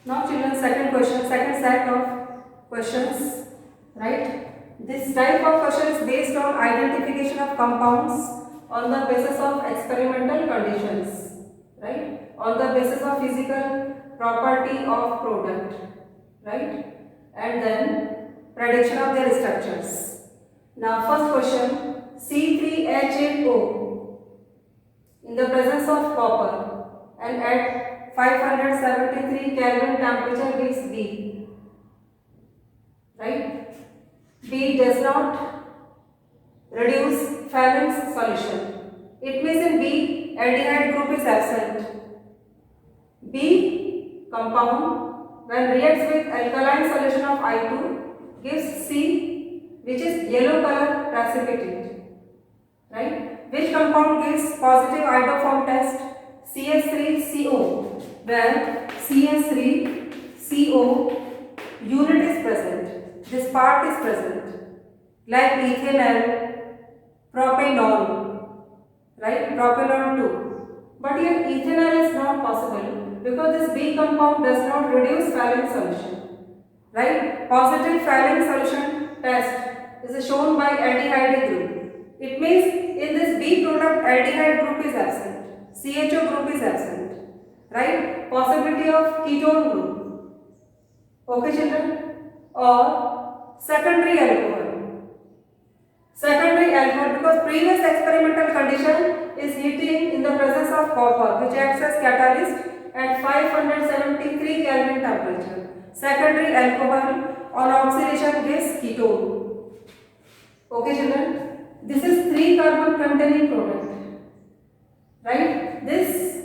Now children, second question, second set of questions, right? This type of question is based on identification of compounds on the basis of experimental conditions, right? On the basis of physical property of product, right? And then prediction of their structures. Now first question, C3H8O in the presence of copper and at 573 Kelvin temperature gives B, right? B does not reduce Fallon's solution. It means in B, aldehyde group is absent. B compound when reacts with alkaline solution of I2 gives C, which is yellow color precipitate, right? Which compound gives positive iodoform test? CH3CO, where CH3CO unit is present. This part is present, like ethanol, propanol, right? Propanol 2. But here ethanol is not possible because this B compound does not reduce Fallon solution, right? Positive Fallon solution test is shown by aldehyde group. It means in this B product aldehyde group is absent, CHO group is absent, right? Possibility of ketone group. Okay children? Or secondary alcohol. Secondary alcohol, because previous experimental condition is heating in the presence of copper, which acts as catalyst at 573 Kelvin temperature. Secondary alcohol on oxidation gives ketone. Okay children? This is 3 carbon containing product, right? This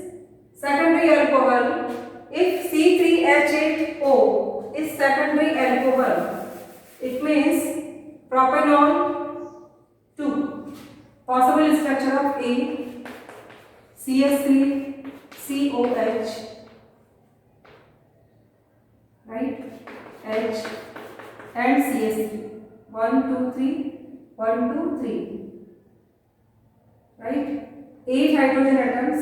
secondary alcohol, if C3H8O is secondary alcohol, it means propanol 2. Possible structure of A, CH3, COH, right? H and CH3. 1, 2, 3, 1, 2, 3, right? 8 hydrogen atoms,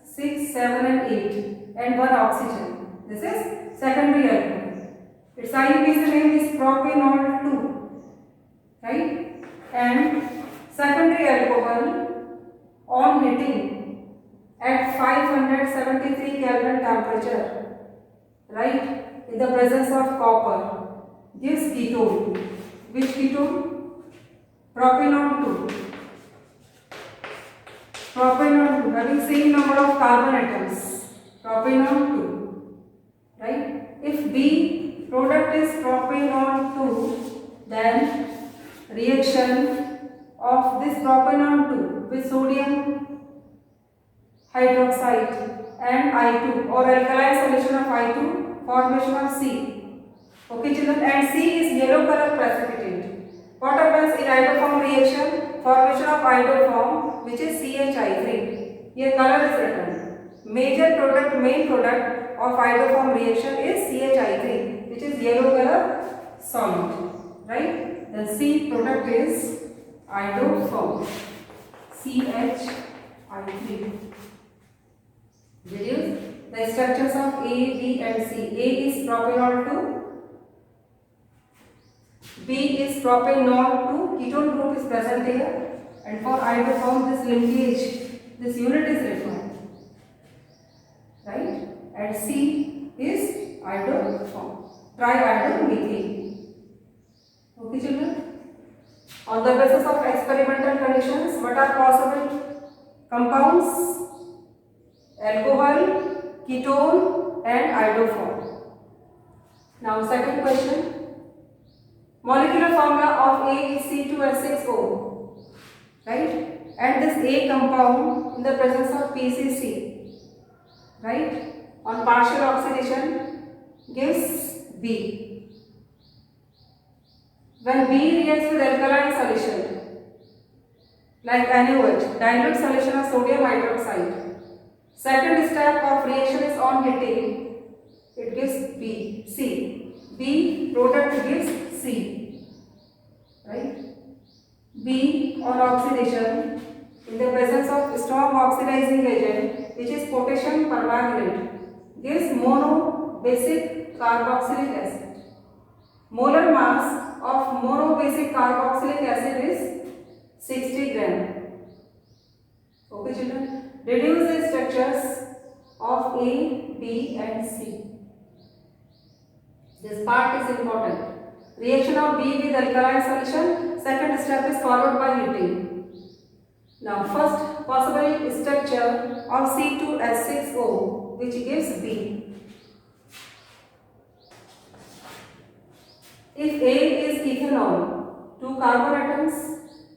6, 7 and 8 and 1 oxygen. This is secondary alcohol. Its IUPAC name is propanol 2, right? And secondary alcohol on heating at 573 Kelvin temperature, right? In the presence of copper gives ketone. Which ketone? Propanol 2. Propanol 2 having same number of carbon atoms. Propanol 2, right? If B product is propanol 2, then reaction of this propanol 2 with sodium hydroxide and I2 or alkaline solution of I2, formation of C. Okay children, and C is yellow color precipitate. What happens in iodoform reaction? Formation of iodoform, which is CHI3. Here color is written. Major product, main product of iodoform reaction is CHI3, which is yellow color solid, right? The C product is iodoform, CHI3. Deduce the structures of A, B and C. A is propanol 2. B is propanol 2, ketone group is present here, and for iodoform this linkage, this unit is required, right? And C is iodoform, triiodomethane. Okay children? On the basis of experimental conditions, what are possible compounds? Alcohol, ketone and iodoform. Now second question. Molecular formula of A is C2H6O, right? And this A compound in the presence of PCC, right? On partial oxidation gives B. When B reacts with alkaline solution, like NaOH, dilute solution of sodium hydroxide. Second step of reaction is on heating, it gives B, C. B product gives C, right? B on oxidation in the presence of strong oxidizing agent, which is potassium permanganate, gives mono basic carboxylic acid. Molar mass of mono basic carboxylic acid is 60 gram. Okay children, reduce the structures of A, B and C. This part is important. Reaction of B with alkaline solution, second step is followed by heating. Now first possible structure of C2H6O which gives B. If A is ethanol, 2 carbon atoms,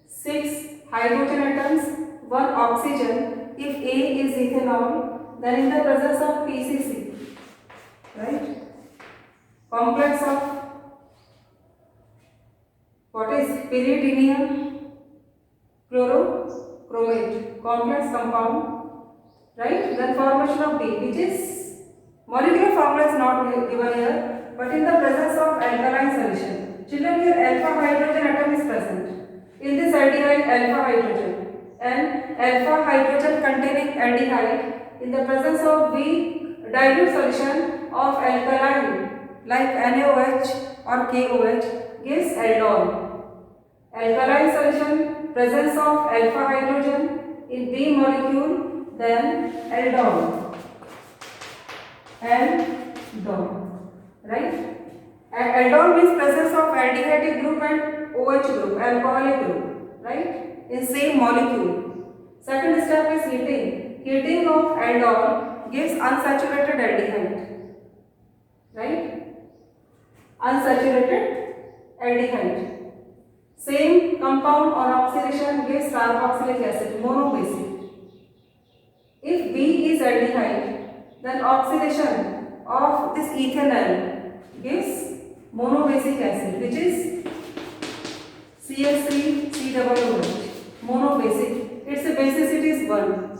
6 hydrogen atoms, 1 oxygen. If A is ethanol, then in the presence of PCC, right? Complex of what is pyridinium chlorochromate, complex compound, right? Then formation of B, which is molecular formula is not given here, but in the presence of alkaline solution. Children, here alpha hydrogen atom is present. In this aldehyde, alpha hydrogen and alpha hydrogen containing aldehyde in the presence of weak dilute solution of alkaline like NaOH or KOH gives aldol. Alkaline solution, presence of alpha hydrogen in B molecule, then aldol. Aldol, right? Aldol means presence of aldehyde group and OH group, alcoholic group, right? In same molecule. Second step is heating. Heating of aldol gives unsaturated aldehyde, right? Unsaturated aldehyde. Same compound on oxidation gives carboxylic acid, monobasic. If B is aldehyde, then oxidation of this ethanol gives monobasic acid, which is CH3COOH, monobasic. Its basicity is 1,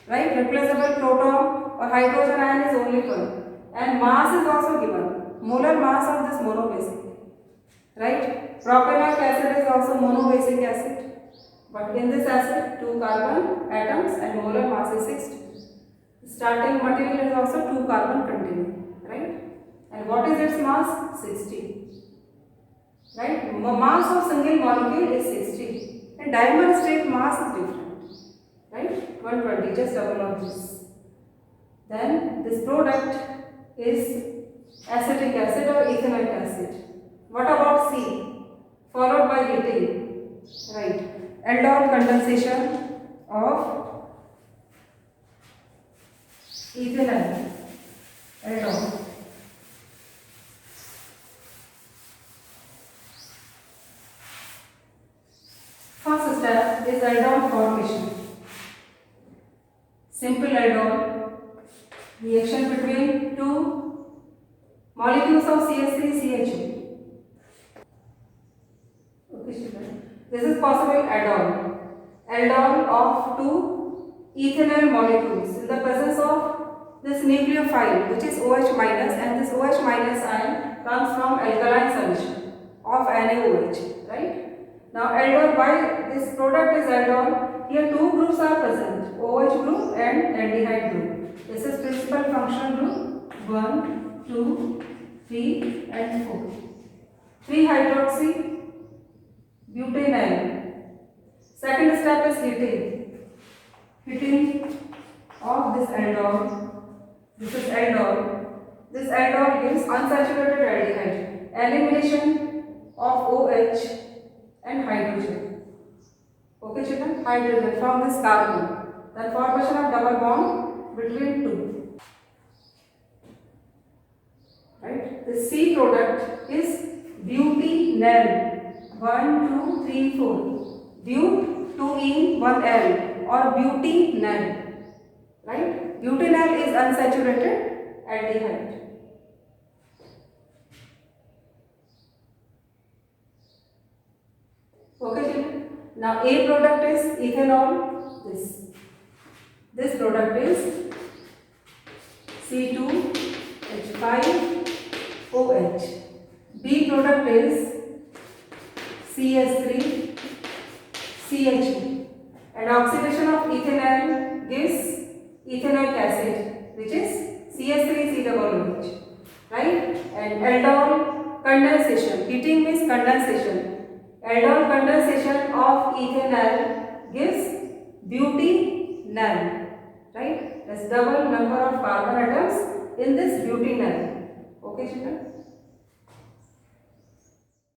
right? Replaceable proton or hydrogen ion is only 1, and mass is also given. Molar mass of this monobasic, right? Propanoic acid is also monobasic acid, but in this acid 2 carbon atoms and molar mass is 60. Starting material is also 2 carbon containing, right? And what is its mass? 60, right? Mass of single molecule is 60 and dimer state mass is different, right? 120, just double of this. Then this product is acetic acid or ethanoic acid. What about C? Followed by heating, right? Aldol condensation of ethanol, aldol. First step is aldol formation. Simple aldol, reaction between two molecules of CH3CHO. Okay, children. This is possible aldol. Aldol of 2 ethanol molecules in the presence of this nucleophile, which is OH minus, and this OH minus ion comes from alkaline solution of NaOH, right? Now aldol, why this product is aldol? Here 2 groups are present, OH group and aldehyde group. This is principal functional group 1, 2, 3 and 4. 3 hydroxy butanol. Second step is heating. Heating of this aldol. This is aldol. This aldol gives unsaturated aldehyde. Elimination of OH and hydrogen. Okay children, hydrogen from this carbon. Then formation of double bond between 2. Right? The C product is butanol. 1, 2, 3, 4. But, 2 in 1 L or butanol. Right? Butanol is unsaturated aldehyde. Okay children. Now A product is ethanol. This product is C2H5OH. B product is CH3CHO, and oxidation of ethanol gives ethanoic acid, which is CH3COOH. And aldol condensation. Heating means condensation. Aldol condensation of ethanol gives butanol. Right? That's double number of carbon atoms in this butanol. Okay, children?